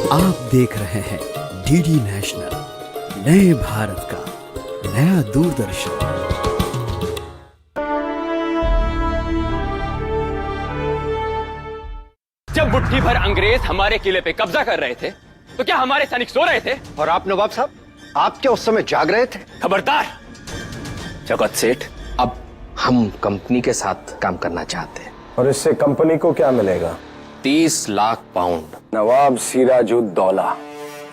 आप देख रहे हैं डीडी नेशनल, नए भारत का नया दूरदर्शन। जब मुट्ठी भर अंग्रेज हमारे किले पे कब्जा कर रहे थे तो क्या हमारे सैनिक सो रहे थे? और आप नवाब साहब, आप क्या उस समय जाग रहे थे? खबरदार जगत सेठ, अब हम कंपनी के साथ काम करना चाहते हैं। और इससे कंपनी को क्या मिलेगा? 30 lakh pound. Nawab Sirajuddaulah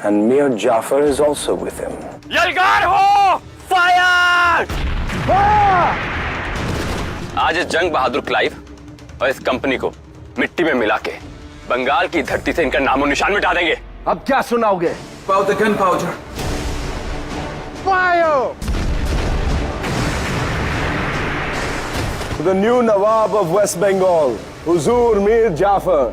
and Mir Jafar is also with him. यलगार हो! फायर! आज इस जंग बहादुर क्लाइव और इस कंपनी को मिट्टी में मिला के बंगाल की धरती से इनका नामो निशान मिटा देंगे। अब क्या सुनाओगे? Powder, gunpowder. Fire! To the new Nawab of West Bengal, Huzur Mir Jafar.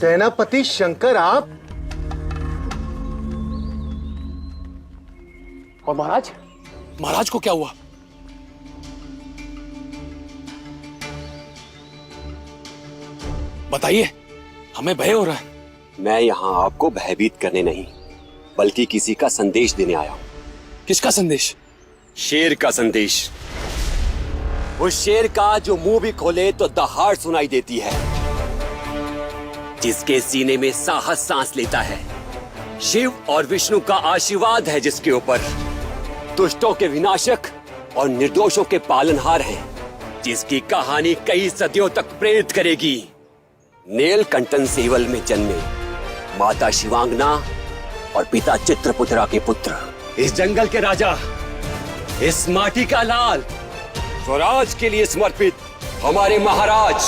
सेनापति शंकर, आप? और महाराज? महाराज को क्या हुआ? बताइए, हमें भय हो रहा है। मैं यहाँ आपको भयभीत करने नहीं, बल्कि किसी का संदेश देने आया हूँ। किसका संदेश? शेर का संदेश। उस शेर का जो मुंह भी खोले तो दहाड़ सुनाई देती है, जिसके सीने में साहस सांस लेता है। शिव और विष्णु का आशीर्वाद है जिसके ऊपर, दुष्टों के विनाशक और निर्दोषों के पालनहार हैं, जिसकी कहानी कई सदियों तक प्रेरित करेगी। नीलकंठन सेवल में जन्मे माता शिवांगना और पिता चित्रपुत्रा के पुत्र, इस जंगल के राजा, इस माटी का लाल, स्वराज के लिए समर्पित हमारे महाराज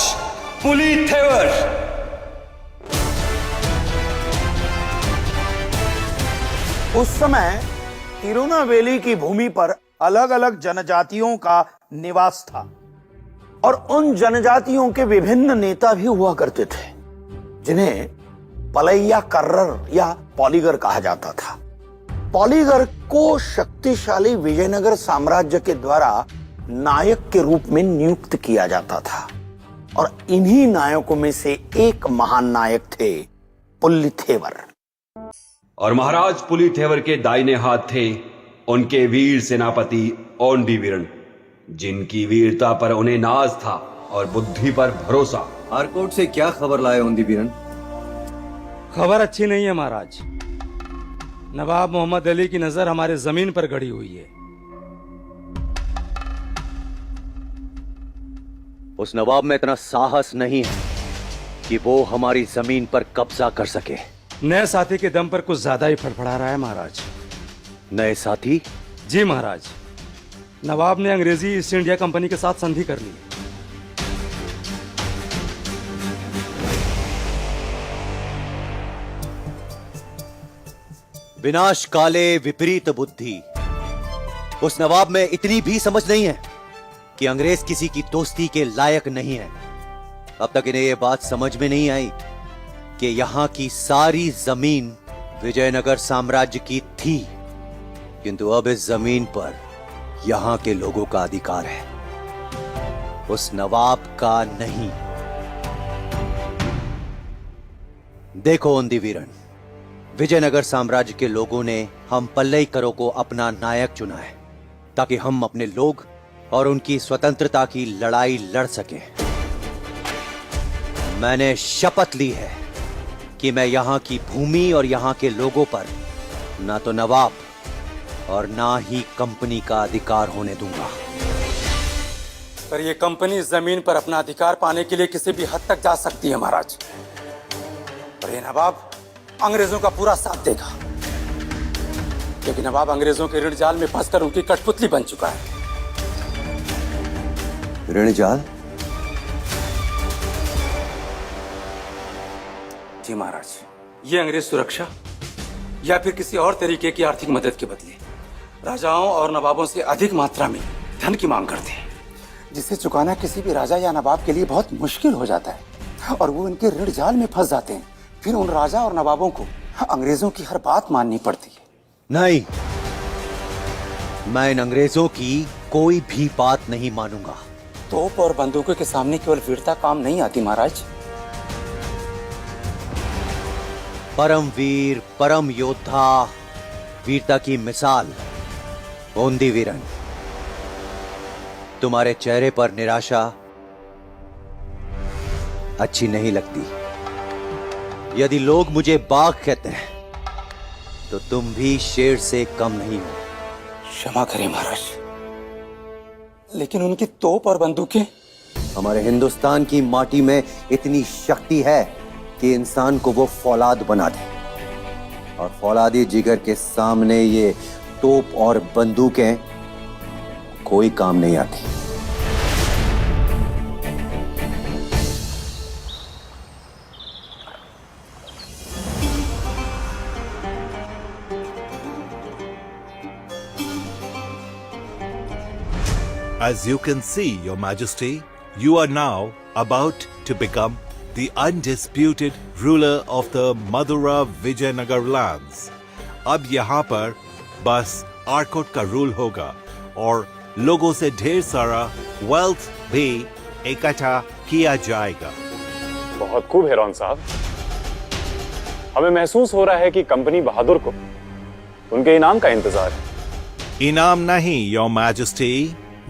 पुलिथेवर। उस समय तिरुनावेली की भूमि पर अलग अलग जनजातियों का निवास था और उन जनजातियों के विभिन्न नेता भी हुआ करते थे, जिन्हें पलैया कर्रर या पॉलीगर कहा जाता था। पॉलीगर को शक्तिशाली विजयनगर साम्राज्य के द्वारा नायक के रूप में नियुक्त किया जाता था और इन्हीं नायकों में से एक महान नायक थे पुलिथेवर। और महाराज पुलिथेवर के दाहिने हाथ थे उनके वीर सेनापति ओंडीवीरन, जिनकी वीरता पर उन्हें नाज था और बुद्धि पर भरोसा। आरकोट से क्या खबर लाए ओंडीवीरन? खबर अच्छी नहीं है महाराज। नवाब मोहम्मद अली की नजर हमारे जमीन पर गड़ी हुई है। उस नवाब में इतना साहस नहीं है कि वो हमारी जमीन पर कब्जा कर सके। नए साथी के दम पर कुछ ज्यादा ही फड़फड़ा रहा है महाराज। नए साथी? जी महाराज, नवाब ने अंग्रेजी ईस्ट इंडिया कंपनी के साथ संधि कर ली। विनाश काले विपरीत बुद्धि। उस नवाब में इतनी भी समझ नहीं है कि अंग्रेज किसी की दोस्ती के लायक नहीं है। अब तक इन्हें यह बात समझ में नहीं आई कि यहां की सारी जमीन विजयनगर साम्राज्य की थी, किंतु अब इस जमीन पर यहां के लोगों का अधिकार है, उस नवाब का नहीं। देखो ओंडीवीरन, विजयनगर साम्राज्य के लोगों ने हम पल्लईकरों को अपना नायक चुना है ताकि हम अपने लोग और उनकी स्वतंत्रता की लड़ाई लड़ सकें। मैंने शपथ ली है कि मैं यहां की भूमि और यहां के लोगों पर ना तो नवाब और ना ही कंपनी का अधिकार होने दूंगा। पर यह कंपनी इस जमीन पर अपना अधिकार पाने के लिए किसी भी हद तक जा सकती है महाराज। और यह नवाब अंग्रेजों का पूरा साथ देगा, क्योंकि नवाब अंग्रेजों के ऋण जाल में फंसकर उनकी कठपुतली बन चुका है। ऋण जाल? जी महाराज, ये अंग्रेज सुरक्षा या फिर किसी और तरीके की आर्थिक मदद के बदले राजाओं और नवाबों से अधिक मात्रा में धन की मांग करते हैं, जिसे चुकाना किसी भी राजा या नवाब के लिए बहुत मुश्किल हो जाता है और वो इनके ऋण जाल में फंस जाते हैं। फिर उन राजा और नवाबों को अंग्रेजों की हर बात माननी पड़ती है। नहीं, मैं इन अंग्रेजों की कोई भी बात नहीं मानूंगा। तोप और बंदूकों के सामने केवल वीरता काम नहीं आती महाराज। परम वीर, परम योद्धा, वीरता की मिसाल ओंडी वीरन। तुम्हारे चेहरे पर निराशा अच्छी नहीं लगती। यदि लोग मुझे बाघ कहते हैं तो तुम भी शेर से कम नहीं हो। क्षमा करें महाराज, लेकिन उनकी तोप और बंदूकें। हमारे हिंदुस्तान की माटी में इतनी शक्ति है कि इंसान को वो फौलाद बना दे, और फौलादी जिगर के सामने ये तोप और बंदूकें कोई काम नहीं आती। As you can see, Your Majesty, you are now about to become the undisputed ruler of the Madura Vijayanagar lands. अब यहाँ पर बस आर्कोट का रूल होगा और लोगों से ढेर सारा वेल्थ भी इकट्ठा किया जाएगा। बहुत खूब हेरोन साहब, हमें महसूस हो रहा है कि कंपनी बहादुर को उनके इनाम का इंतजार है। इनाम नहीं, Your Majesty,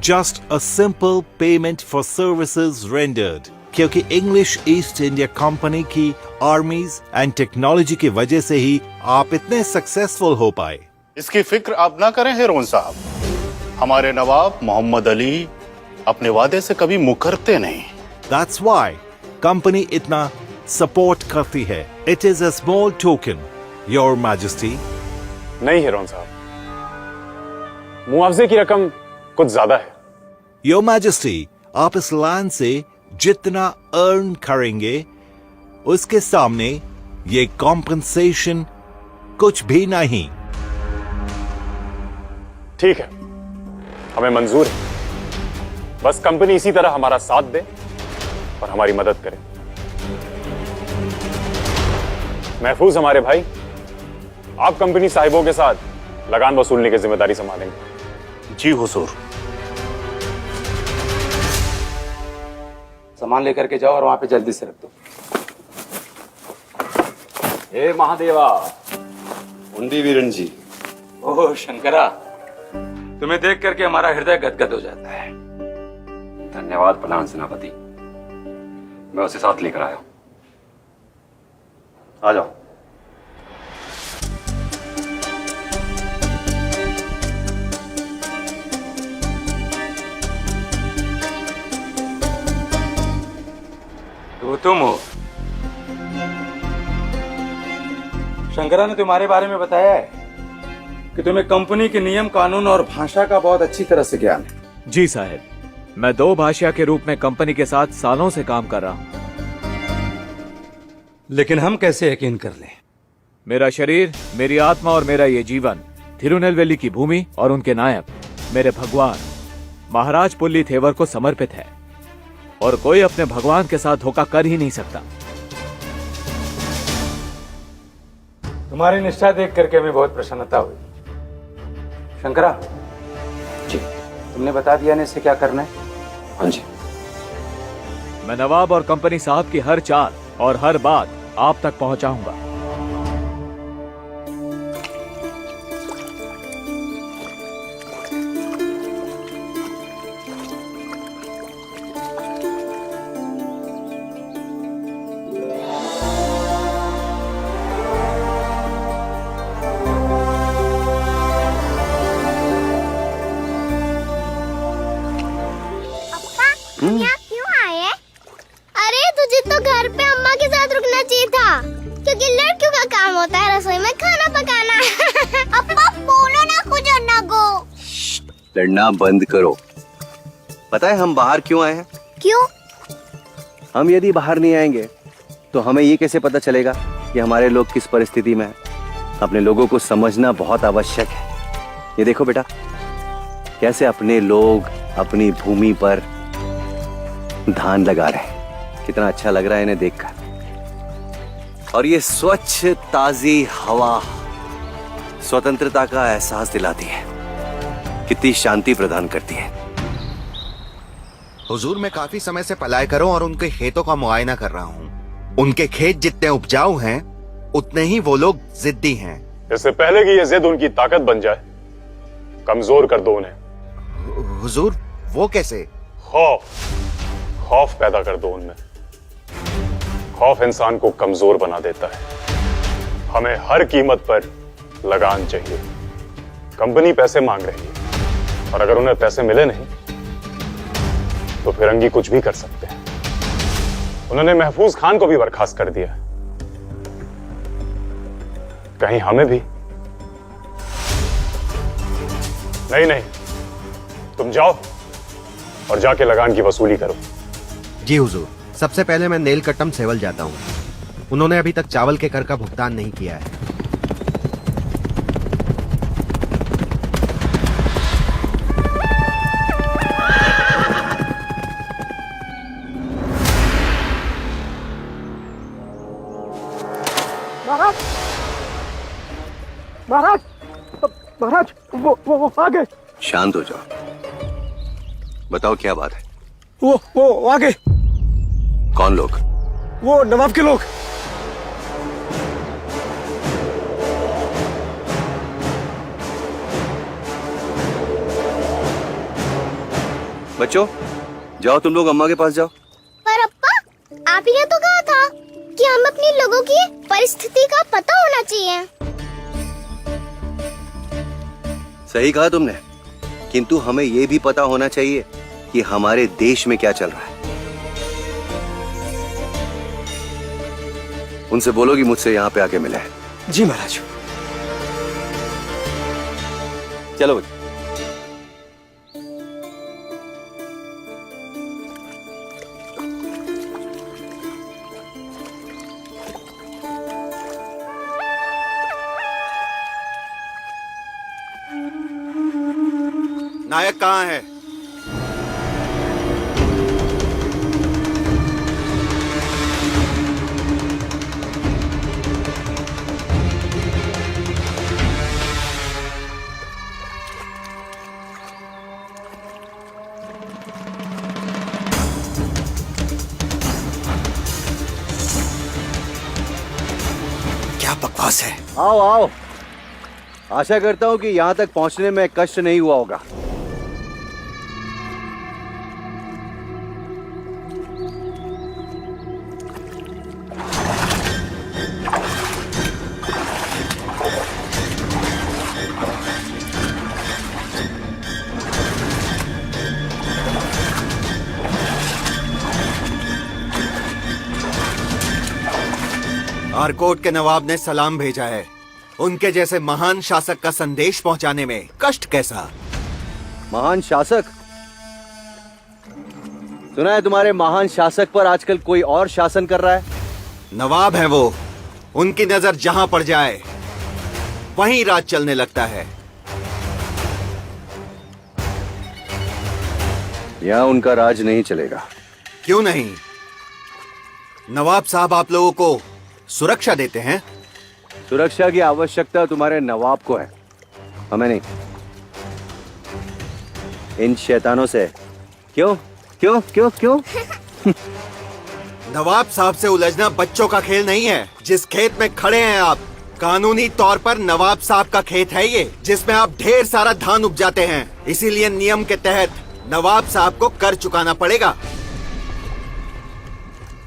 just a simple payment for services rendered. क्योंकि इंग्लिश ईस्ट इंडिया कंपनी की आर्मीज एंड टेक्नोलॉजी की वजह से ही आप इतने सक्सेसफुल हो पाए। इसकी फिक्र आप ना करें हेरोन साहब। हमारे नवाब मोहम्मद अली अपने वादे से कभी मुकरते नहीं। That's why कंपनी इतना सपोर्ट करती है। It is a small token, Your Majesty. नहीं हेरोन साहब, मुआवजे की रकम कुछ ज्यादा है। Your Majesty, आप इस लैंड से जितना अर्न करेंगे उसके सामने ये कॉम्पनसेशन कुछ भी नहीं। ठीक है, हमें मंजूर है। बस कंपनी इसी तरह हमारा साथ दे और हमारी मदद करे। महफूज हमारे भाई, आप कंपनी साहिबों के साथ लगान वसूलने की जिम्मेदारी संभालेंगे। जी हुजूर। सामान लेकर के जाओ और वहां पे जल्दी से रख दो। हे महादेवा। ओंडी वीरन जी। ओह शंकरा, तुम्हें देख करके हमारा हृदय गदगद हो जाता है। धन्यवाद प्रधान सेनापति, मैं उसे साथ लेकर आया हूं। आ जाओ। वो तुम हो। शंकरा ने तुम्हारे बारे में बताया है कि तुम्हें कंपनी के नियम कानून और भाषा का बहुत अच्छी तरह से ज्ञान है। जी साहब, मैं 2 भाषा के रूप में कंपनी के साथ सालों से काम कर रहा हूं। लेकिन हम कैसे यकीन कर लें? मेरा शरीर, मेरी आत्मा और मेरा ये जीवन थिरुनेलवेली की भूमि और उनके नायक मेरे भगवान महाराज पुलिथेवर को समर्पित है, और कोई अपने भगवान के साथ धोखा कर ही नहीं सकता। तुम्हारी निष्ठा देख करके हमें बहुत प्रसन्नता हुई। शंकरा जी, तुमने बता दिया ना इससे क्या करना है? हाँ जी। मैं नवाब और कंपनी साहब की हर चाल और हर बात आप तक पहुंचाऊंगा। यहाँ क्यों आए? अरे तुझे तो घर पे अम्मा के साथ रुकना चाहिए था, क्योंकि लड़कियों का काम होता है रसोई में खाना पकाना। अप्पा बोलो ना कुछ ना गो। लड़ना बंद करो। पता है हम बाहर क्यों आए हैं? क्यों? हम यदि बाहर नहीं आएंगे तो हमें ये कैसे पता चलेगा कि हमारे लोग किस परिस्थिति में हैं? अपने लोगों को समझना बहुत आवश्यक है। ये देखो बेटा, कैसे अपने लोग अपनी भूमि पर धान लगा रहे हैं। कितना अच्छा लग रहा है इन्हें देखकर। और ये स्वच्छ ताजी हवा स्वतंत्रता का एहसास दिलाती है, कितनी शांति प्रदान करती है। हुजूर, मैं काफी समय से पलाय करूं और उनके खेतों का मुआयना कर रहा हूं। उनके खेत जितने उपजाऊ हैं, उतने ही वो लोग जिद्दी हैं। इससे पहले कि ये जिद उनकी ताकत बन जाए, कमजोर कर दो उन्हें। हुजूर, वो कैसे? खौफ पैदा कर दो उनमें। खौफ इंसान को कमजोर बना देता है। हमें हर कीमत पर लगान चाहिए। कंपनी पैसे मांग रही है और अगर उन्हें पैसे मिले नहीं तो फिरंगी कुछ भी कर सकते हैं। उन्होंने महफूज खान को भी बर्खास्त कर दिया। कहीं हमें भी? नहीं, तुम जाओ और जाके लगान की वसूली करो। जी हुजूर, सबसे पहले मैं नेलकट्टम सेवल जाता हूँ। उन्होंने अभी तक चावल के कर का भुगतान नहीं किया है। महाराज, वो आ गए। शांत हो जाओ, बताओ क्या बात है? वो आ गए। कौन लोग? वो नवाब के लोग। बच्चों, जाओ तुम लोग अम्मा के पास जाओ। पर अप्पा, आप ही ने तो कहा था कि हम अपने लोगों की परिस्थिति का पता होना चाहिए। सही कहा तुमने, किंतु हमें ये भी पता होना चाहिए कि हमारे देश में क्या चल रहा है। उनसे बोलो कि मुझसे यहाँ पे आके मिले। जी महाराज। चलो बच्चों। नायक कहाँ है? क्या बकवास है। आओ आओ, आशा करता हूँ कि यहाँ तक पहुँचने में कष्ट नहीं हुआ होगा। आरकोट के नवाब ने सलाम भेजा है। उनके जैसे महान शासक का संदेश पहुंचाने में कष्ट कैसा? महान शासक? सुना है तुम्हारे महान शासक पर आजकल कोई और शासन कर रहा है। नवाब है वो, उनकी नजर जहां पड़ जाए वहीं राज चलने लगता है। यहाँ उनका राज नहीं चलेगा। क्यों नहीं? नवाब साहब आप लोगों को सुरक्षा देते हैं। सुरक्षा की आवश्यकता तुम्हारे नवाब को है, हमें नहीं। इन शैतानों से क्यों क्यों क्यों क्यों? नवाब साहब से उलझना बच्चों का खेल नहीं है। जिस खेत में खड़े हैं आप, कानूनी तौर पर नवाब साहब का खेत है ये, जिसमें आप ढेर सारा धान उपजाते हैं। इसीलिए नियम के तहत नवाब साहब को कर चुकाना पड़ेगा।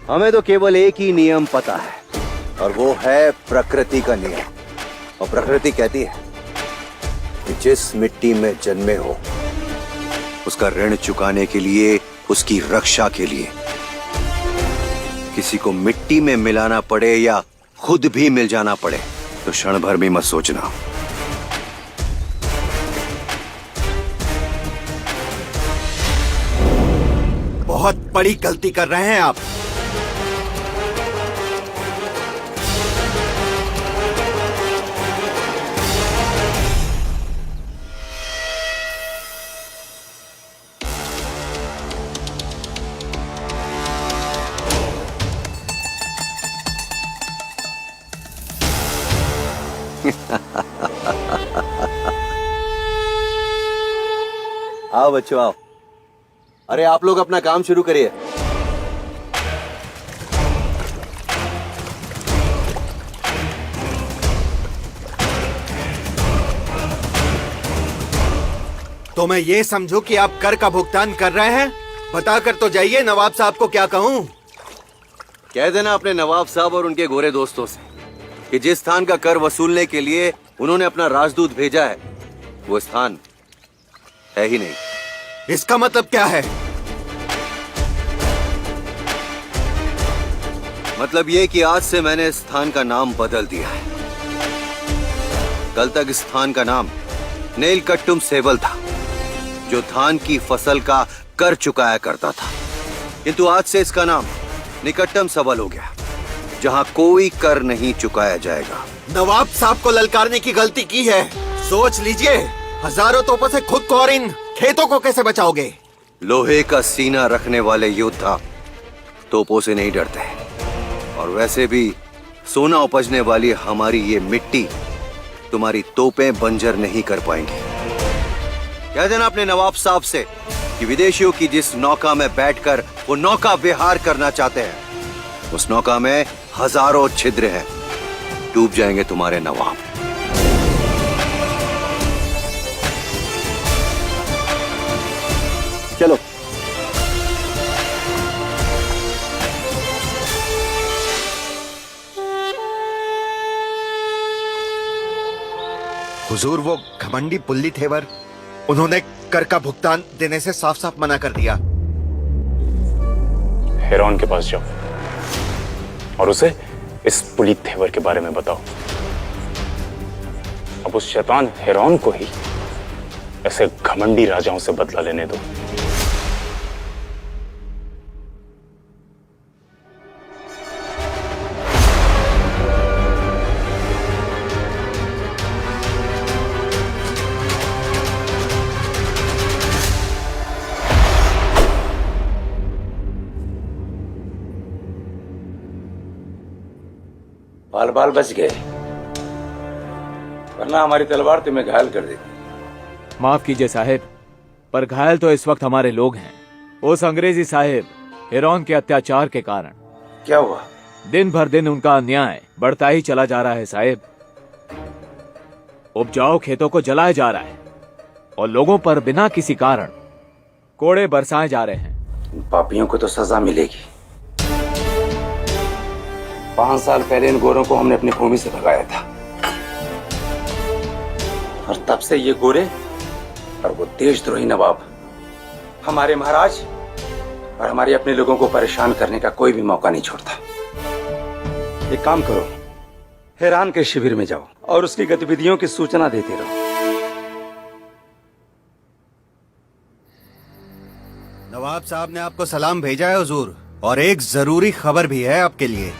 हमें तो केवल एक ही नियम पता है और वो है प्रकृति का नियम। और प्रकृति कहती है कि जिस मिट्टी में जन्मे हो उसका ऋण चुकाने के लिए, उसकी रक्षा के लिए किसी को मिट्टी में मिलाना पड़े या खुद भी मिल जाना पड़े तो क्षण भर भी मत सोचना। बहुत बड़ी गलती कर रहे हैं आप। आओ बच्चों आओ। अरे आप लोग अपना काम शुरू करिए। तो मैं ये समझू कि आप कर का भुगतान कर रहे हैं? बताकर तो जाइए नवाब साहब को क्या कहूं। कह देना अपने नवाब साहब और उनके गोरे दोस्तों से कि जिस स्थान का कर वसूलने के लिए उन्होंने अपना राजदूत भेजा है वो स्थान है ही नहीं। इसका मतलब क्या है? मतलब ये कि आज से मैंने इस स्थान का नाम बदल दिया है। कल तक इस स्थान का नाम नीलकट्टुम सेवल था, जो धान की फसल का कर चुकाया करता था, किंतु आज से इसका नाम निकट्टम सबल हो गया, जहां कोई कर नहीं चुकाया जाएगा। नवाब साहब को ललकारने की गलती की है। सोच लीजिए, हजारों तोपों से खुद को और इन खेतों को कैसे बचाओगे? लोहे का सीना रखने वाले योद्धा तोपों से नहीं डरते, और वैसे भी सोना उपजने वाली हमारी ये मिट्टी तुम्हारी तोपें बंजर नहीं कर पाएंगी। कह देना अपने नवाब साहब से कि विदेशियों की जिस नौका में बैठकर वो नौका विहार करना चाहते हैं, उस नौका में हजारों छिद्र हैं, डूब जाएंगे तुम्हारे नवाब। चलो। हुजूर, वो घमंडी पुल्ली थेवर, उन्होंने कर का भुगतान देने से साफ साफ मना कर दिया। हेरोन के पास जाओ और उसे इस पुलित थेवर के बारे में बताओ। अब उस शैतान हेरोन को ही ऐसे घमंडी राजाओं से बदला लेने दो। बाल बाल बच गए, वरना हमारी तलवार तुम्हें घायल कर देती। माफ कीजिए साहेब, पर घायल तो इस वक्त हमारे लोग हैं, उस अंग्रेजी साहेब हेरोन के अत्याचार के कारण। क्या हुआ? दिन भर दिन उनका अन्याय बढ़ता ही चला जा रहा है साहेब। उपजाऊ खेतों को जलाया जा रहा है और लोगों पर बिना किसी कारण कोड़े बरसाए जा रहे हैं। पापियों को तो सजा मिलेगी। 5 साल पहले इन गोरों को हमने अपनी भूमि से भगाया था, और तब से ये गोरे और वो देशद्रोही नवाब हमारे महाराज और हमारे अपने लोगों को परेशान करने का कोई भी मौका नहीं छोड़ता। एक काम करो, हेरान के शिविर में जाओ और उसकी गतिविधियों की सूचना देते रहो। नवाब साहब ने आपको सलाम भेजा है हुजूर, और एक जरूरी खबर भी है आपके लिए।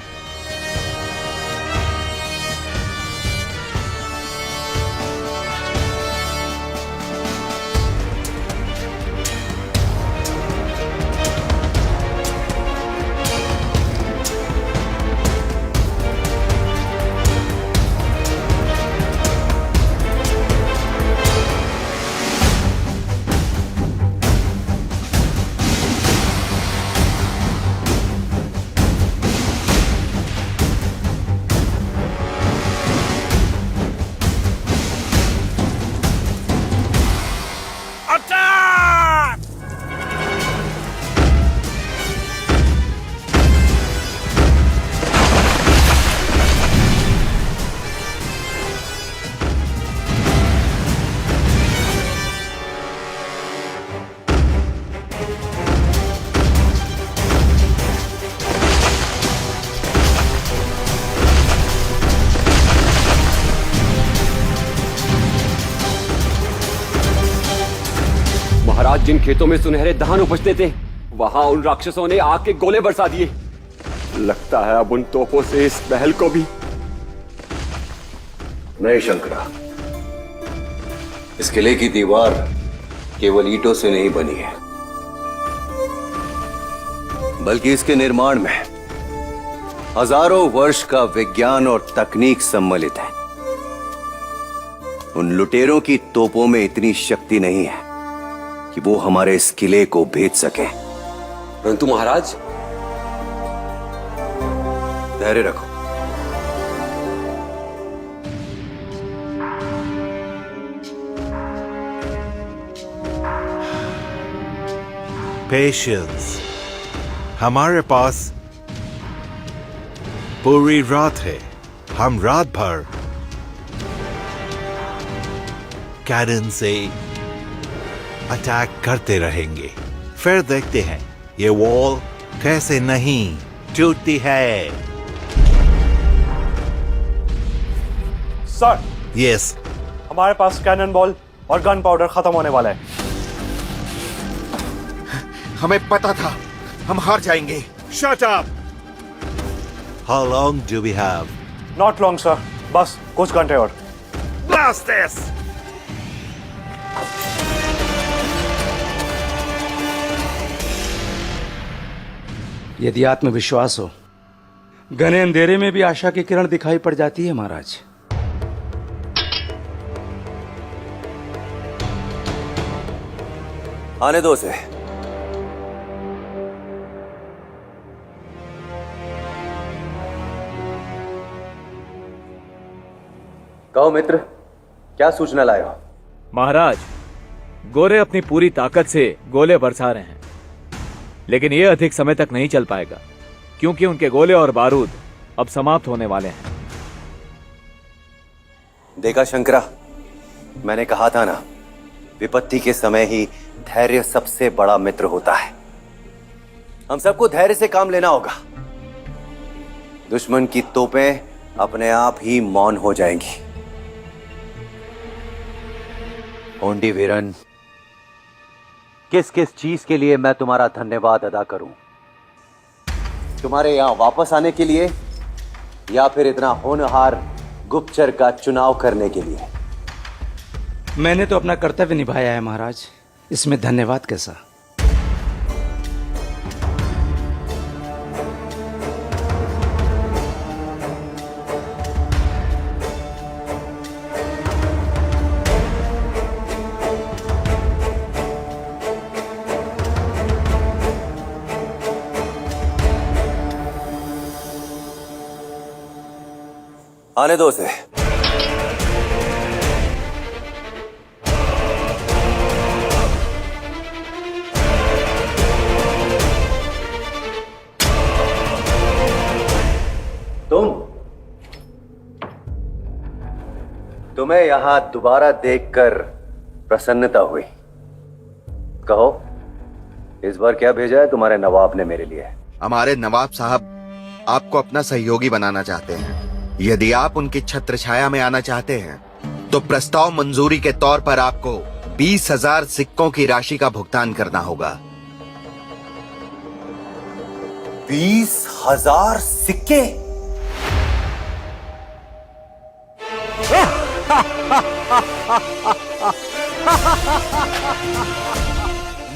महाराज, जिन खेतों में सुनहरे धान उपजते थे, वहां उन राक्षसों ने आग के गोले बरसा दिए। लगता है अब उन तोपों से इस महल को भी। नहीं शंकरा, इस किले की दीवार केवल ईंटों से नहीं बनी है, बल्कि इसके निर्माण में हजारों वर्ष का विज्ञान और तकनीक सम्मिलित है। उन लुटेरों की तोपों में इतनी शक्ति नहीं है कि वो हमारे इस किले को भेज सके। परंतु महाराज, धैर्य रखो। पेशेंस। हमारे पास पूरी रात है। हम रात भर कैनन से अटैक करते रहेंगे। फिर देखते हैं ये वॉल कैसे नहीं टूटती है। सर। यस। हमारे पास कैनन बॉल और गन पाउडर खत्म होने वाला है। हमें पता था हम हार जाएंगे। Shut up! How long do we have? Not long, sir. बस कुछ घंटे और। Blast this! यदि आत्मविश्वास हो, घने अंधेरे में भी आशा की किरण दिखाई पड़ जाती है महाराज। आने दो उसे। कहो मित्र, क्या सूचना लाए हो? महाराज, गोरे अपनी पूरी ताकत से गोले बरसा रहे हैं, लेकिन यह अधिक समय तक नहीं चल पाएगा क्योंकि उनके गोले और बारूद अब समाप्त होने वाले हैं। देखा शंकरा, मैंने कहा था ना, विपत्ति के समय ही धैर्य सबसे बड़ा मित्र होता है। हम सबको धैर्य से काम लेना होगा। दुश्मन की तोपें अपने आप ही मौन हो जाएंगी। ओंडी वीरन, किस किस चीज के लिए मैं तुम्हारा धन्यवाद अदा करूं? तुम्हारे यहां वापस आने के लिए या फिर इतना होनहार गुप्तचर का चुनाव करने के लिए? मैंने तो अपना कर्तव्य निभाया है महाराज, इसमें धन्यवाद कैसा? आने दो उसे। तुम्हें यहां दोबारा देखकर प्रसन्नता हुई। कहो, इस बार क्या भेजा है तुम्हारे नवाब ने मेरे लिए? हमारे नवाब साहब आपको अपना सहयोगी बनाना चाहते हैं। यदि आप उनकी छत्र छाया में आना चाहते हैं तो प्रस्ताव मंजूरी के तौर पर आपको 20,000 सिक्कों की राशि का भुगतान करना होगा। 20,000 सिक्के?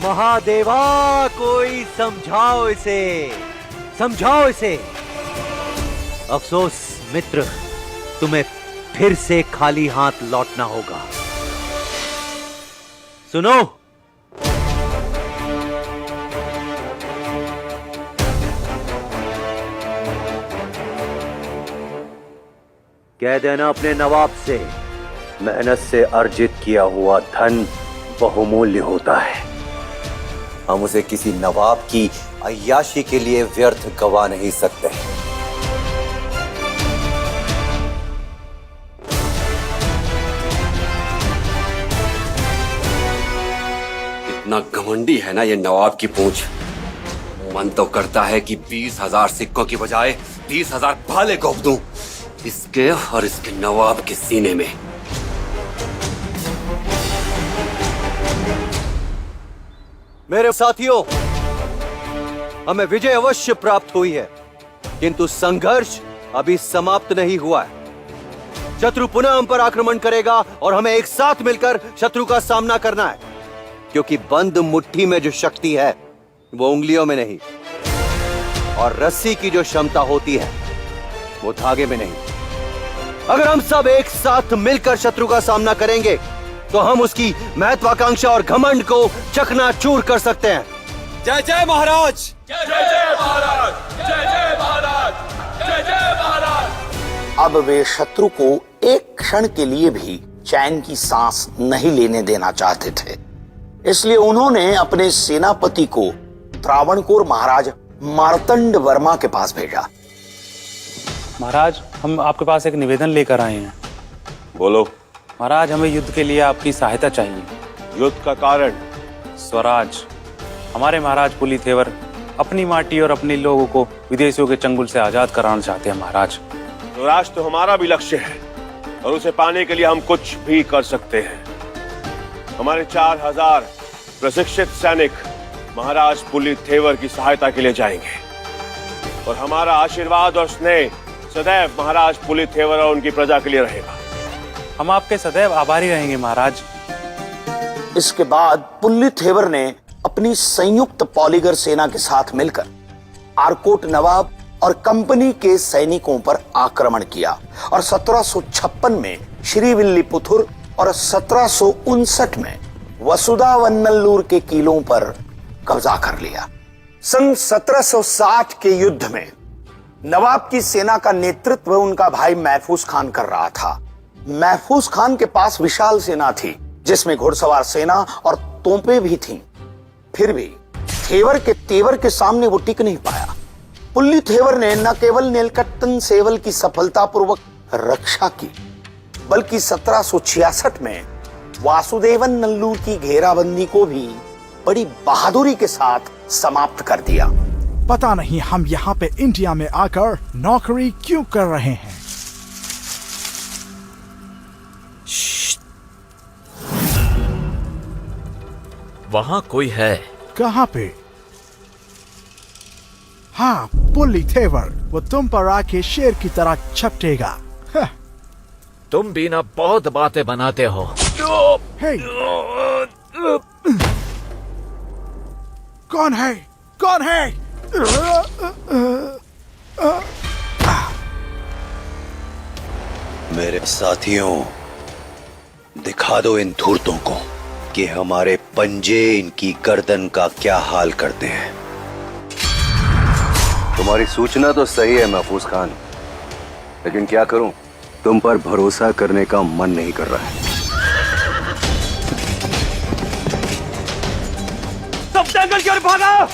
महादेवा, कोई समझाओ इसे, समझाओ इसे। अफसोस मित्र, तुम्हें फिर से खाली हाथ लौटना होगा। सुनो, कह देना अपने नवाब से, मेहनत से अर्जित किया हुआ धन बहुमूल्य होता है। हम उसे किसी नवाब की अय्याशी के लिए व्यर्थ गवा नहीं सकते। इतना घमंडी है ना ये नवाब की पूंछ। मन तो करता है कि 20,000 सिक्कों की बजाय 20,000 भाले घोंप दूं इसके और इसके नवाब के सीने में। मेरे साथियों, हमें विजय अवश्य प्राप्त हुई है, किंतु संघर्ष अभी समाप्त नहीं हुआ है। शत्रु पुनः हम पर आक्रमण करेगा और हमें एक साथ मिलकर शत्रु का सामना करना है, क्योंकि बंद मुट्ठी में जो शक्ति है वो उंगलियों में नहीं, और रस्सी की जो क्षमता होती है वो धागे में नहीं। अगर हम सब एक साथ मिलकर शत्रु का सामना करेंगे तो हम उसकी महत्वाकांक्षा और घमंड को चकनाचूर कर सकते हैं। जय जय महाराज। जय जय महाराज, जय जय महाराज, जय जय महाराज। अब वे शत्रु को एक क्षण के लिए भी चैन की सांस नहीं लेने देना चाहते थे। इसलिए उन्होंने अपने सेनापति को त्रावणकोर महाराज मार्तंड वर्मा के पास भेजा। महाराज, हम आपके पास एक निवेदन लेकर आए हैं। बोलो। महाराज, हमें युद्ध के लिए आपकी सहायता चाहिए। युद्ध का कारण? स्वराज। हमारे महाराज पुलिथेवर अपनी माटी और अपने लोगों को विदेशियों के चंगुल से आजाद कराना चाहते हैं महाराज। स्वराज तो हमारा भी लक्ष्य है और उसे पाने के लिए हम कुछ भी कर सकते हैं। हमारे 4000 प्रशिक्षित सैनिक महाराज पुलिथेवर की सहायता के लिए जाएंगे और हमारा आशीर्वाद और स्नेह सदैव महाराज पुलिथेवर और उनकी प्रजा के लिए रहेगा। हम आपके सदैव आभारी रहेंगे महाराज। इसके बाद पुलिथेवर ने अपनी संयुक्त पॉलीगर सेना के साथ मिलकर आरकोट नवाब और कंपनी के सैनिकों पर आक्रमण किया और 1756 में श्रीविल्लीपुथुर और 1759 में वसुधावन्नल्लूर के किलों पर कब्जा कर लिया। सन 1760 के युद्ध में नवाब की सेना का नेतृत्व उनका भाई महफूज खान कर रहा था। महफूज खान के पास विशाल सेना थी जिसमें घुड़सवार सेना और तोपें भी थीं। फिर भी थेवर के तेवर के सामने वो टिक नहीं पाया। पुलिथेवर ने न केवल नेलकट्टन सेवल की सफलतापूर्वक रक्षा की बल्कि 1766 में वासुदेवन नल्लूर की घेराबंदी को भी बड़ी बहादुरी के साथ समाप्त कर दिया। पता नहीं हम यहाँ पे इंडिया में आकर नौकरी क्यों कर रहे हैं। वहाँ कोई है। कहाँ पे? हाँ, पुलिथेवर। वो तुम पर आके शेर की तरह छपटेगा। तुम भी ना बहुत बातें बनाते हो। हे! कौन है? कौन है? मेरे साथियों, दिखा दो इन धूर्तों को कि हमारे पंजे इनकी गर्दन का क्या हाल करते हैं। तुम्हारी सूचना तो सही है महफूज खान, लेकिन क्या करूं, तुम पर भरोसा करने का मन नहीं कर रहा है। सब जंगल की ओर भागा।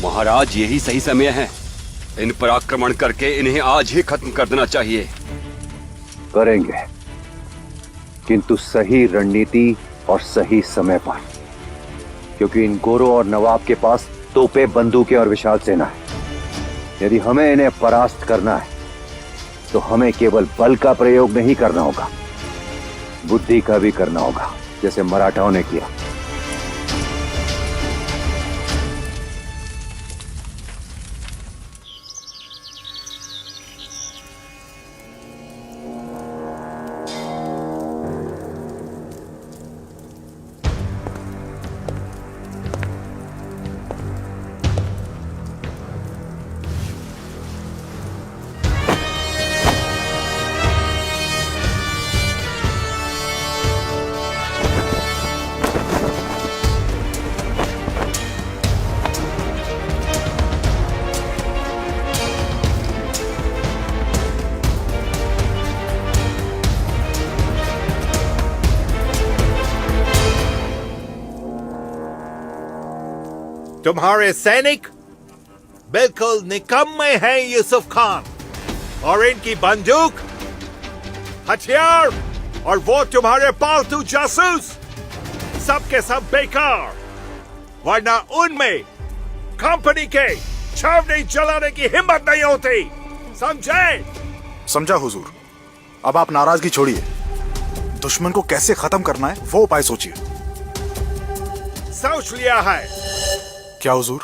महाराज, यही सही समय है। इन पर आक्रमण करके इन्हें आज ही खत्म कर देना चाहिए। करेंगे, किंतु सही रणनीति और सही समय पर, क्योंकि इन गोरों और नवाब के पास तोपे, बंदूकें और विशाल सेना है। यदि हमें इन्हें परास्त करना है तो हमें केवल बल का प्रयोग नहीं करना होगा, बुद्धि का भी करना होगा, जैसे मराठाओं ने किया। तुम्हारे सैनिक बिल्कुल निकम्मे हैं यूसुफ खान, और इनकी बंदूक, हथियार और वो तुम्हारे पालतू जासूस सब के सब बेकार, वरना उनमें कंपनी के छावनी जलाने की हिम्मत नहीं होती, समझे? समझा हुजूर। अब आप नाराजगी छोड़िए, दुश्मन को कैसे खत्म करना है वो उपाय सोचिए। सोच लिया है। क्या हुजूर?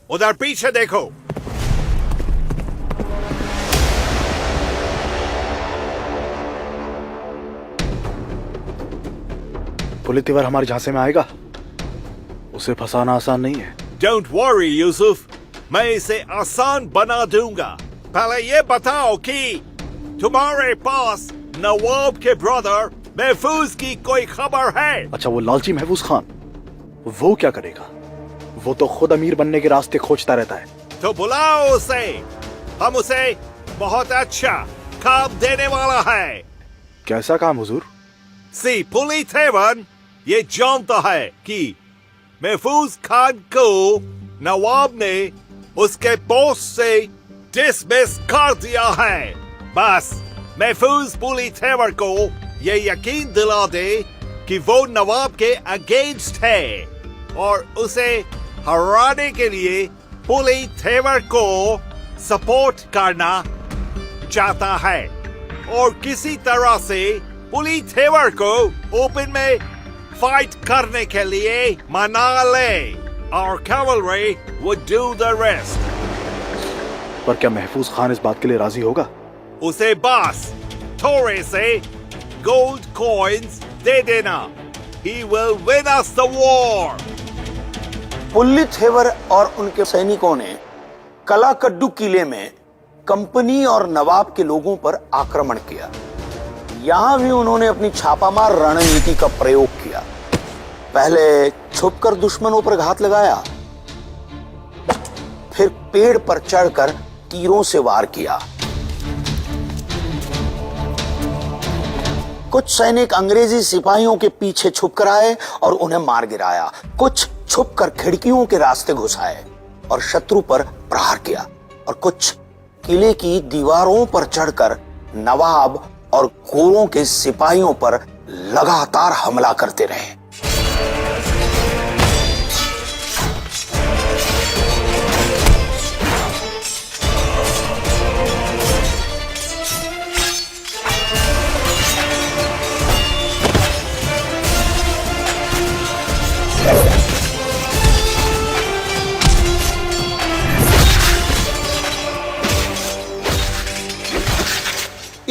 उधर पीछे देखो। पुलिस तेवर हमारे झांसे में आएगा, उसे फंसाना आसान नहीं है। डोंट वरी यूसुफ, मैं इसे आसान बना दूंगा। पहले ये बताओ कि तुम्हारे पास नवाब के ब्रदर महफूज की कोई खबर है? अच्छा, वो लालची महफूज खान, वो क्या करेगा? वो तो खुद अमीर बनने के रास्ते खोजता रहता है। तो बुलाओ उसे, हम उसे बहुत अच्छा काम देने वाला है। कैसा काम हुजूर? सी पुलिथेवर ये जानता है कि महफूज खान को नवाब ने उसके पोस्ट से डिसमिस कर दिया है। बस महफूज पुलिथेवर को ये यकीन दिला दे कि वो नवाब के अगेंस्ट है, और उसे हराने के लिए पुलिथेवर को सपोर्ट करना चाहता है, और किसी तरह से पुलिथेवर को ओपन में फाइट करने के लिए मना ले, और cavalry would do the rest। पर क्या महफूज खान इस बात के लिए राजी होगा? उसे बस थोड़े से गोल्ड कॉइन्स दे देना। He will win us the war। पुलिथेवर और उनके सैनिकों ने कलाकड्डू किले में कंपनी और नवाब के लोगों पर आक्रमण किया। यहां भी उन्होंने अपनी छापामार रणनीति का प्रयोग किया। पहले छुपकर दुश्मनों पर घात लगाया, फिर पेड़ पर चढ़कर तीरों से वार किया। कुछ सैनिक अंग्रेजी सिपाहियों के पीछे छुपकर आए और उन्हें मार गिराया। कुछ छुपकर खिड़कियों के रास्ते घुस आए और शत्रु पर प्रहार किया, और कुछ किले की दीवारों पर चढ़कर नवाब और गोरों के सिपाहियों पर लगातार हमला करते रहे।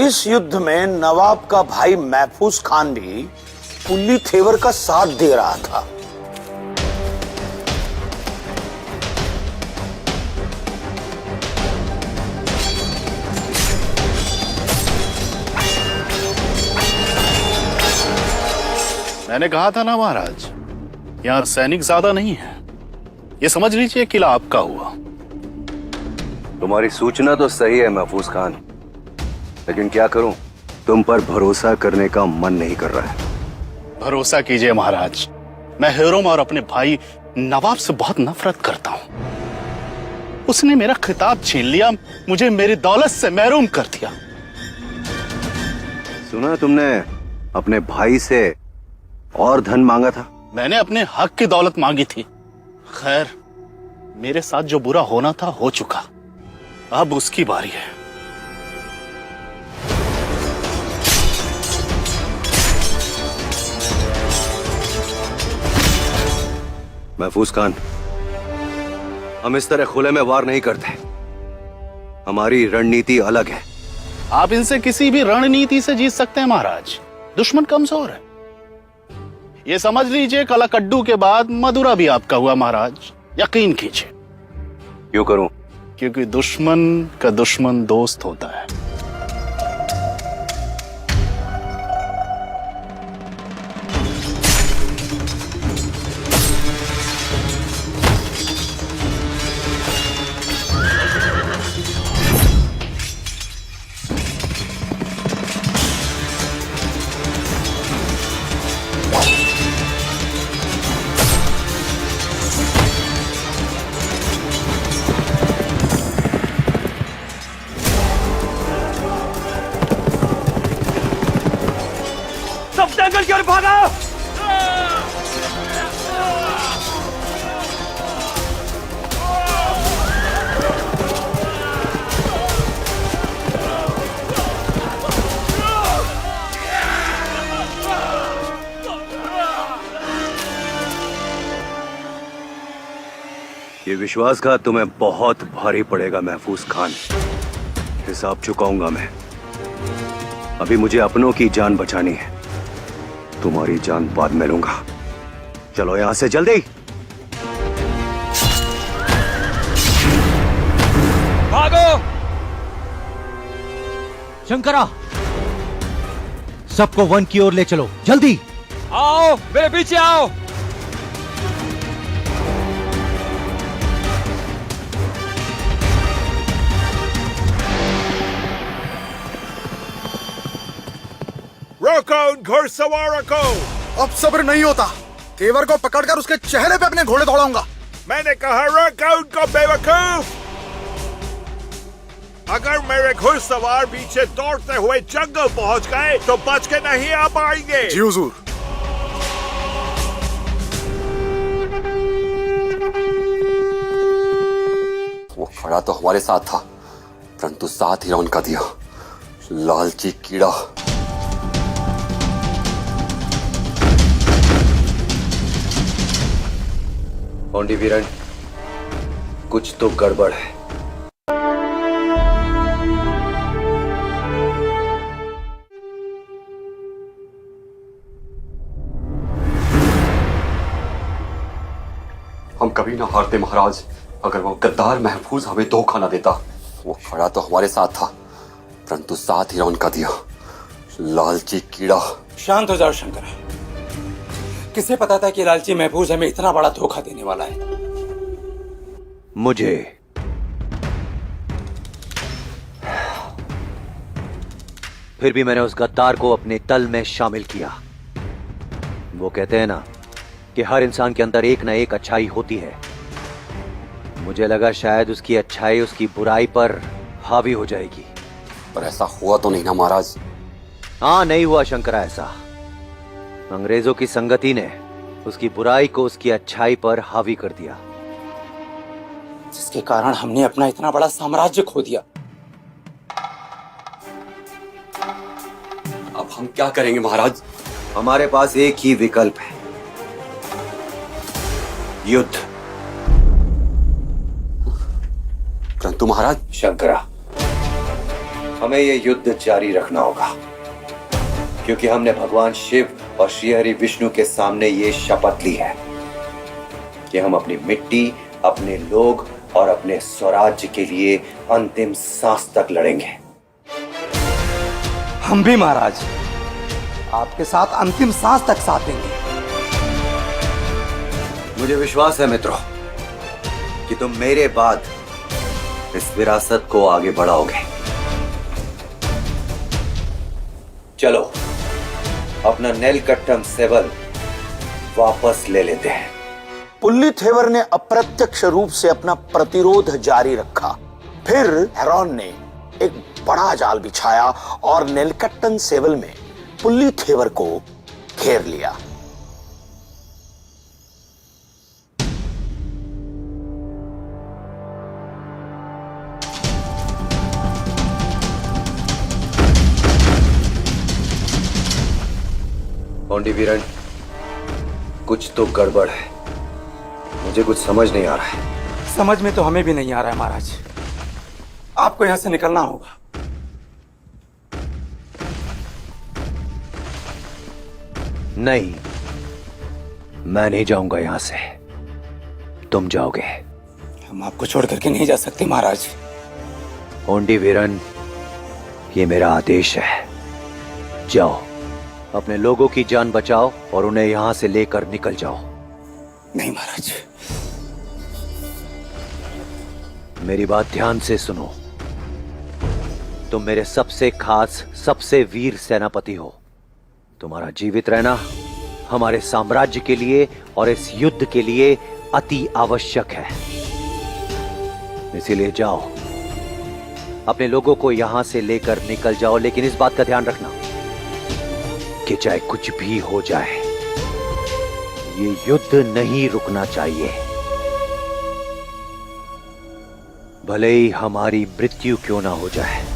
इस युद्ध में नवाब का भाई महफूज खान भी पुलिथेवर का साथ दे रहा था। मैंने कहा था ना महाराज, यहाँ सैनिक ज्यादा नहीं है, ये समझ लीजिए किला आपका हुआ। तुम्हारी सूचना तो सही है महफूज खान, लेकिन क्या करूं, तुम पर भरोसा करने का मन नहीं कर रहा है। भरोसा कीजिए महाराज, मैं हेरोम और अपने भाई नवाब से बहुत नफरत करता हूं। उसने मेरा खिताब छीन लिया, मुझे मेरी दौलत से महरूम कर दिया। सुना तुमने अपने भाई से और धन मांगा था? मैंने अपने हक की दौलत मांगी थी। खैर, मेरे साथ जो बुरा होना था हो चुका, अब उसकी बारी है। महफूज खान, हम इस तरह खुले में वार नहीं करते, हमारी रणनीति अलग है। आप इनसे किसी भी रणनीति से जीत सकते हैं महाराज, दुश्मन कमजोर है। ये समझ लीजिए कलाकड्डू के बाद मदुरा भी आपका हुआ महाराज, यकीन कीजिए। क्यों करूं? क्योंकि दुश्मन का दुश्मन दोस्त होता है। जंगल की ओर भागा। ये विश्वासघात तुम्हें बहुत भारी पड़ेगा महफूज खान। हिसाब चुकाऊंगा मैं। अभी मुझे अपनों की जान बचानी है, तुम्हारी जान बाद में लूंगा। चलो यहां से जल्दी। भागो। शंकरा, सबको वन की ओर ले चलो, जल्दी। आओ मेरे पीछे आओ। रोको उन घुड़सवारों को। अब सब्र नहीं होता। तेवर को पकड़कर उसके चेहरे पे अपने घोड़े दौड़ाऊंगा। मैंने कहा रोको उनको बेवकूफ। अगर मेरे घुड़सवार पीछे दौड़ते हुए जंगल पहुंच गए तो बच के नहीं आ पाएंगे। जी हुजूर। वो खड़ा तो हमारे साथ था, परंतु साथ ही रौन का दिया लालची कीड़ा। ओंडी वीरन, कुछ तो गड़बड़ है। हम कभी ना हारते महाराज, अगर वो गद्दार महफूज हमें धोखा ना देता। वो खड़ा तो हमारे साथ था, परंतु साथ ही रौन का दिया लालची कीड़ा। शांत हो जाओ शंकरा। किसे पता था कि लालची महफूज हमें इतना बड़ा धोखा देने वाला है। मुझे फिर भी मैंने उस गद्दार को अपने तल में शामिल किया। वो कहते हैं ना कि हर इंसान के अंदर एक न एक अच्छाई होती है। मुझे लगा शायद उसकी अच्छाई उसकी बुराई पर हावी हो जाएगी, पर ऐसा हुआ तो नहीं ना महाराज। हाँ, नहीं हुआ शंकरा ऐसा। अंग्रेजों की संगति ने उसकी बुराई को उसकी अच्छाई पर हावी कर दिया, जिसके कारण हमने अपना इतना बड़ा साम्राज्य खो दिया। अब हम क्या करेंगे महाराज? हमारे पास एक ही विकल्प है, युद्ध। परंतु महाराज। शंकरा, हमें यह युद्ध जारी रखना होगा, क्योंकि हमने भगवान शिव और श्रीहरि विष्णु के सामने ये शपथ ली है कि हम अपनी मिट्टी, अपने लोग और अपने स्वराज्य के लिए अंतिम सांस तक लड़ेंगे। हम भी महाराज आपके साथ अंतिम सांस तक साथ देंगे। मुझे विश्वास है मित्रों कि तुम मेरे बाद इस विरासत को आगे बढ़ाओगे। चलो अपना नेलकट्टम सेवल वापस ले लेते हैं। पुल्लीथेवर ने अप्रत्यक्ष रूप से अपना प्रतिरोध जारी रखा। फिर हेरोन ने एक बड़ा जाल बिछाया और नेलकट्टन सेवल में पुल्लीथेवर को घेर लिया। ओंडी वीरन, कुछ तो गड़बड़ है। मुझे कुछ समझ नहीं आ रहा है। समझ में तो हमें भी नहीं आ रहा है महाराज। आपको यहां से निकलना होगा। नहीं, मैं नहीं जाऊंगा यहां से। तुम जाओगे। हम आपको छोड़ करके नहीं जा सकते महाराज। ओंडी वीरन, ये मेरा आदेश है। जाओ, अपने लोगों की जान बचाओ और उन्हें यहां से लेकर निकल जाओ। नहीं महाराज। मेरी बात ध्यान से सुनो। तुम मेरे सबसे खास, सबसे वीर सेनापति हो। तुम्हारा जीवित रहना हमारे साम्राज्य के लिए और इस युद्ध के लिए अति आवश्यक है। इसीलिए जाओ, अपने लोगों को यहां से लेकर निकल जाओ, लेकिन इस बात का ध्यान रखना कि चाहे कुछ भी हो जाए, ये युद्ध नहीं रुकना चाहिए। भले ही हमारी मृत्यु क्यों ना हो जाए।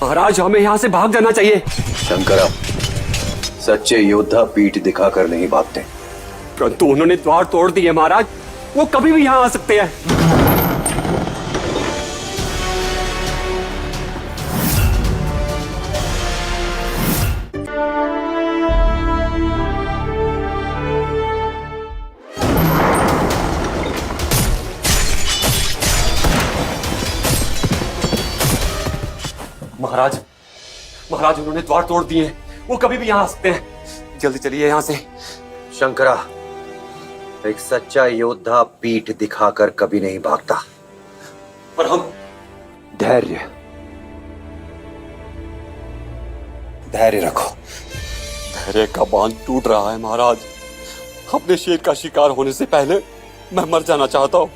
महाराज, हमें यहाँ से भाग जाना चाहिए। शंकरा, सच्चे योद्धा पीठ दिखाकर नहीं भागते। परंतु उन्होंने द्वार तोड़ दिए महाराज, वो कभी भी यहाँ आ सकते हैं। महाराज, महाराज उन्होंने द्वार तोड़ दिए, वो कभी भी यहाँ आ सकते हैं। जल्दी चलिए यहाँ से। शंकरा, एक सच्चा योद्धा पीठ दिखाकर कभी नहीं भागता। पर हम धैर्य रखो। धैर्य का बांध टूट रहा है महाराज। अपने शेर का शिकार होने से पहले मैं मर जाना चाहता हूँ।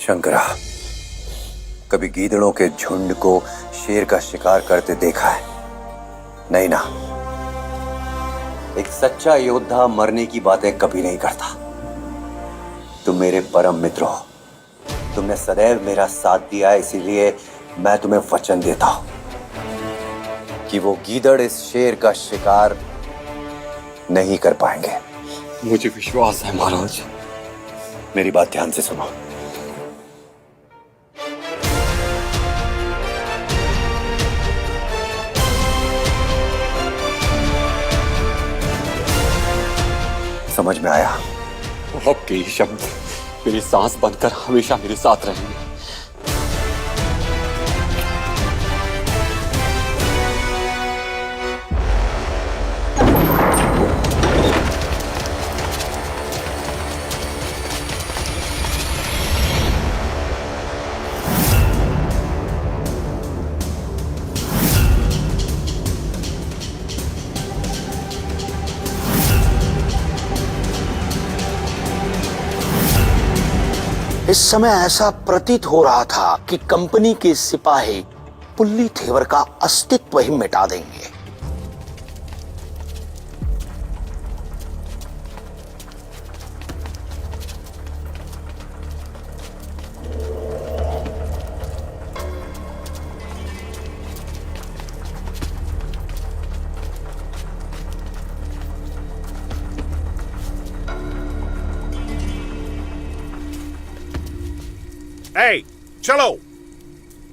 शंकरा, कभी गीदड़ों के झुंड को शेर का शिकार करते देखा है? नहीं ना। एक सच्चा योद्धा मरने की बातें कभी नहीं करता। तुम मेरे परम मित्र हो, तुमने सदैव मेरा साथ दिया, इसीलिए मैं तुम्हें वचन देता हूं कि वो गीदड़ इस शेर का शिकार नहीं कर पाएंगे। मुझे विश्वास है महाराज। मेरी बात ध्यान से सुनो। समझ में आया? आपके ये शब्द मेरी सांस बनकर हमेशा मेरे साथ रहेंगे। इस समय ऐसा प्रतीत हो रहा था कि कंपनी के सिपाही पुल्लीथेवर का अस्तित्व ही मिटा देंगे। Hey, चलो।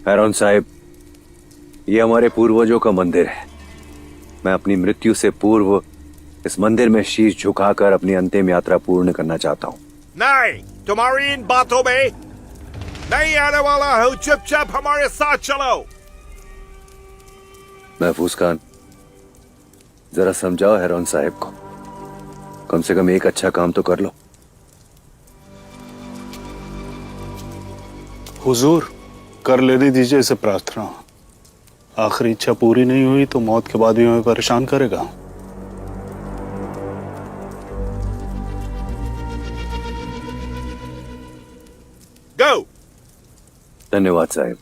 हैरोन साहिब, ये हमारे पूर्वजों का मंदिर है। मैं अपनी मृत्यु से पूर्व इस मंदिर में शीश झुकाकर अपनी अंतिम यात्रा पूर्ण करना चाहता हूँ। नहीं, तुम्हारी इन बातों में नहीं आने वाला हूँ। चुपचाप हमारे साथ चलो। महफूज खान, जरा समझाओ हैरोन साहिब को, कम से कम एक अच्छा काम तो कर लो। हुजूर, कर लेने दीजिए इसे प्रार्थना। आखिरी इच्छा पूरी नहीं हुई तो मौत के बाद भी हमें परेशान करेगा। Go! धन्यवाद साहिब।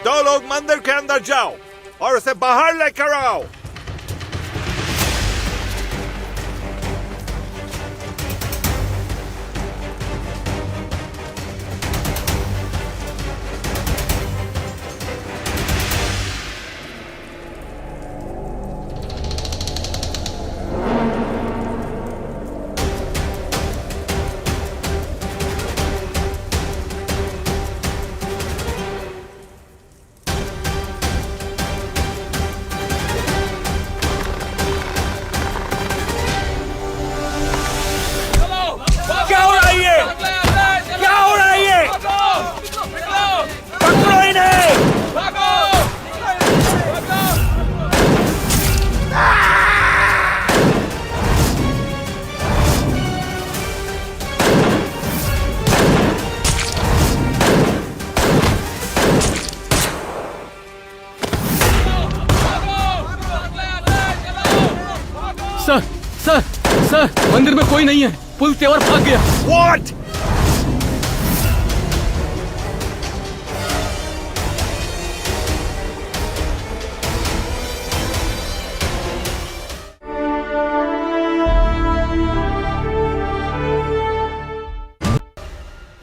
दो लोग मंदिर के अंदर जाओ और उसे बाहर लेकर आओ। सर, मंदिर में कोई नहीं है। पुलिस तेवर भाग गया। What?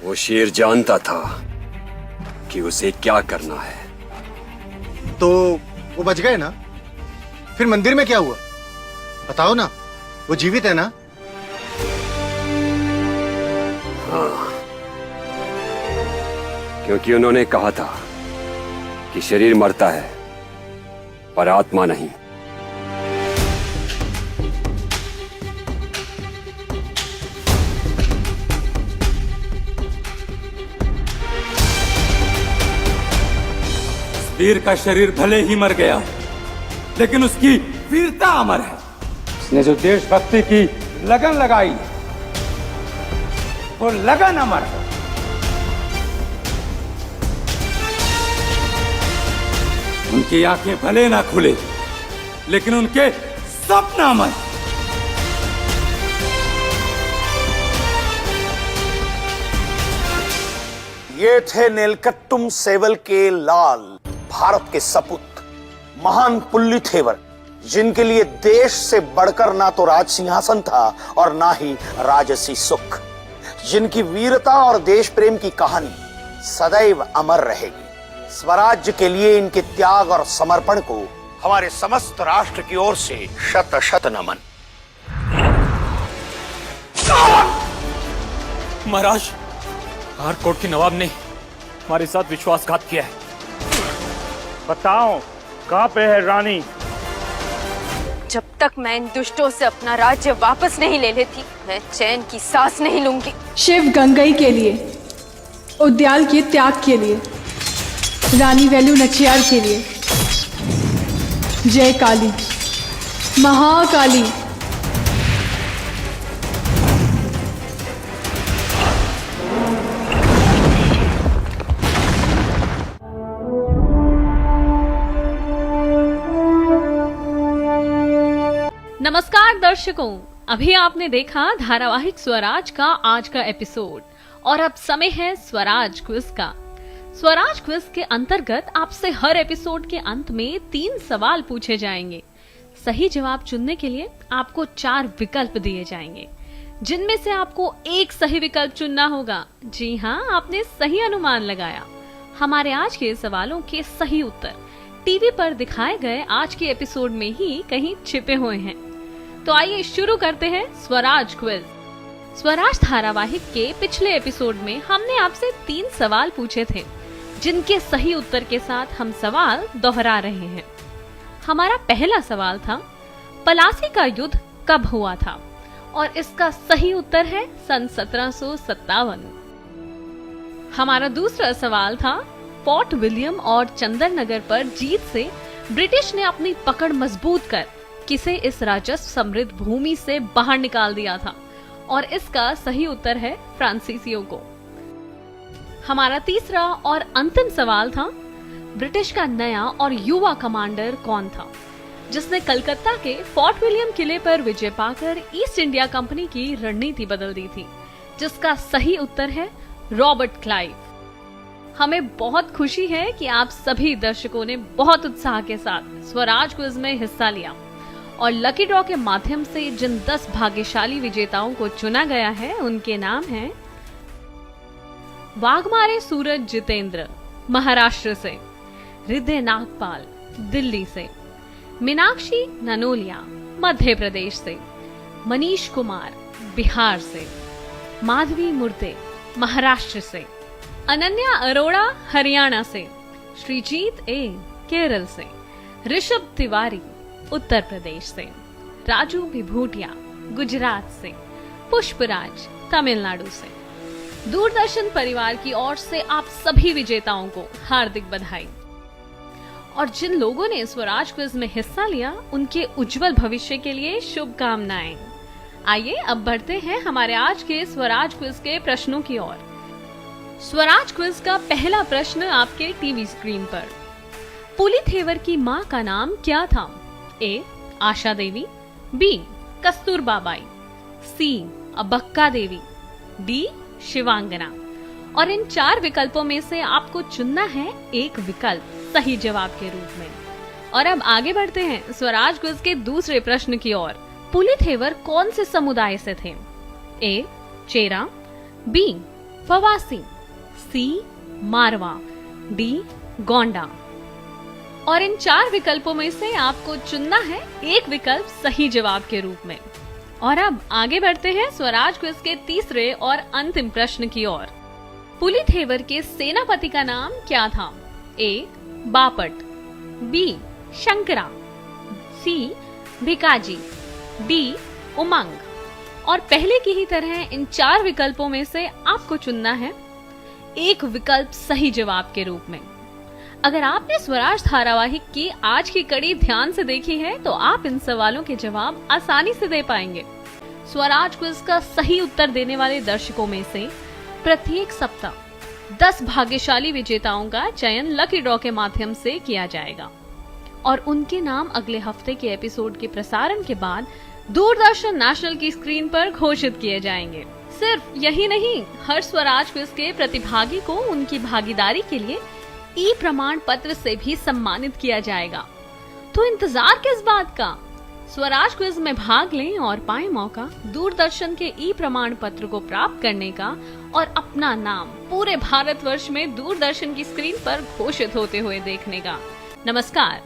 वो शेर जानता था कि उसे क्या करना है। तो वो बच गए ना? फिर मंदिर में क्या हुआ? बताओ ना, वो जीवित है ना? हाँ, क्योंकि उन्होंने कहा था कि शरीर मरता है पर आत्मा नहीं। वीर का शरीर भले ही मर गया, लेकिन उसकी वीरता अमर है। उसने जो देशभक्ति की लगन लगाई, वो लगन अमर है। उनकी आंखें भले ना खुले, लेकिन उनके सपना अमर। ये थे नेलकट्टुम सेवल के लाल, भारत के सपूत, महान पुल्लीथेवर, जिनके लिए देश से बढ़कर ना तो राज सिंहासन था और ना ही राजसी सुख, जिनकी वीरता और देश प्रेम की कहानी सदैव अमर रहेगी। स्वराज्य के लिए इनके त्याग और समर्पण को हमारे समस्त राष्ट्र की ओर से शत शत नमन। महाराज, हारकोट के नवाब ने हमारे साथ विश्वासघात किया है। बताओ, कहां पे है रानी? जब तक मैं इन दुष्टों से अपना राज्य वापस नहीं ले लेती, मैं चैन की सांस नहीं लूंगी। शिव गंगई के लिए, उद्याल के त्याग के लिए, रानी वेलू नचियार के लिए, जय काली, महाकाली। नमस्कार दर्शकों, अभी आपने देखा धारावाहिक स्वराज का आज का एपिसोड और अब समय है स्वराज क्विज का। स्वराज क्विज के अंतर्गत आपसे हर एपिसोड के अंत में 3 सवाल पूछे जाएंगे। सही जवाब चुनने के लिए आपको 4 विकल्प दिए जाएंगे, जिनमें से आपको एक सही विकल्प चुनना होगा। जी हाँ, आपने सही अनुमान लगाया। हमारे आज के सवालों के सही उत्तर टीवी पर दिखाए गए आज के एपिसोड में ही कहीं छिपे हुए हैं। तो आइए शुरू करते हैं स्वराज क्विज। स्वराज धारावाहिक के पिछले एपिसोड में हमने आपसे 3 सवाल पूछे थे, जिनके सही उत्तर के साथ हम सवाल दोहरा रहे हैं। हमारा पहला सवाल था, पलासी का युद्ध कब हुआ था? और इसका सही उत्तर है सन 1757। हमारा दूसरा सवाल था, फोर्ट विलियम और चंदरनगर पर जीत से ब्रिटिश ने अपनी पकड़ मजबूत कर किसे इस राजस्व समृद्ध भूमि से बाहर निकाल दिया था? और इसका सही उत्तर है फ्रांसीसियों को। हमारा तीसरा और अंतिम सवाल था, ब्रिटिश का नया और युवा कमांडर कौन था, जिसने कलकत्ता के फोर्ट विलियम किले पर विजय पाकर ईस्ट इंडिया कंपनी की रणनीति बदल दी थी? जिसका सही उत्तर है रॉबर्ट क्लाइव। हमें बहुत खुशी है कि आप सभी दर्शकों ने बहुत उत्साह के साथ स्वराज क्विज में हिस्सा लिया और लकी ड्रॉ के माध्यम से जिन 10 भाग्यशाली विजेताओं को चुना गया है उनके नाम हैं वाघमारे सूरज जितेंद्र महाराष्ट्र से, हृदय नागपाल दिल्ली से, मीनाक्षी ननोलिया मध्य प्रदेश से, मनीष कुमार बिहार से, माधवी मुर्ते महाराष्ट्र से, अनन्या अरोड़ा हरियाणा से, श्रीजीत ए केरल से, ऋषभ तिवारी उत्तर प्रदेश से, राजू विभूटिया गुजरात से, पुष्पराज तमिलनाडु से। दूरदर्शन परिवार की ओर से आप सभी विजेताओं को हार्दिक बधाई। और जिन लोगों ने स्वराज क्विज में हिस्सा लिया उनके उज्जवल भविष्य के लिए शुभकामनाएं। आइए अब बढ़ते हैं हमारे आज के स्वराज क्विज के प्रश्नों की ओर। स्वराज क्विज का पहला प्रश्न आपके टीवी स्क्रीन पर। पुलिथेवर की मां का नाम क्या था? A Asha Devi, B Kasturba Bai, C Abbakka Devi, D Shivangana. और इन 4 विकल्पों में से आपको चुनना है एक विकल्प सही जवाब के रूप में। और अब आगे बढ़ते हैं स्वराज क्विज के दूसरे प्रश्न की ओर। पुलिथेवर कौन से समुदाय से थे? ए चेरा, बी फवासी, सी मारवा, डी गोंडा। और इन 4 विकल्पों में से आपको चुनना है एक विकल्प सही जवाब के रूप में। और अब आगे बढ़ते हैं स्वराज क्विज के तीसरे और अंतिम प्रश्न की ओर। पुलिथेवर के सेनापति का नाम क्या था? ए बापट, बी शंकरा, सी भिकाजी, डी उमंग। और पहले की ही तरह इन 4 विकल्पों में से आपको चुनना है एक विकल्प सही जवाब के रूप में। अगर आपने स्वराज धारावाहिक की आज की कड़ी ध्यान से देखी है तो आप इन सवालों के जवाब आसानी से दे पाएंगे। स्वराज क्विज का सही उत्तर देने वाले दर्शकों में से प्रत्येक सप्ताह 10 भाग्यशाली विजेताओं का चयन लकी ड्रॉ के माध्यम से किया जाएगा और उनके नाम अगले हफ्ते के एपिसोड के प्रसारण के बाद दूरदर्शन नेशनल की स्क्रीन पर घोषित किए जाएंगे। सिर्फ यही नहीं, हर स्वराज क्विज के प्रतिभागी को उनकी भागीदारी के लिए ई प्रमाण पत्र से भी सम्मानित किया जाएगा। तो इंतजार किस बात का? स्वराज क्विज में भाग लें और पाएं मौका दूरदर्शन के ई प्रमाण पत्र को प्राप्त करने का और अपना नाम पूरे भारतवर्ष में दूरदर्शन की स्क्रीन पर घोषित होते हुए देखने का। नमस्कार।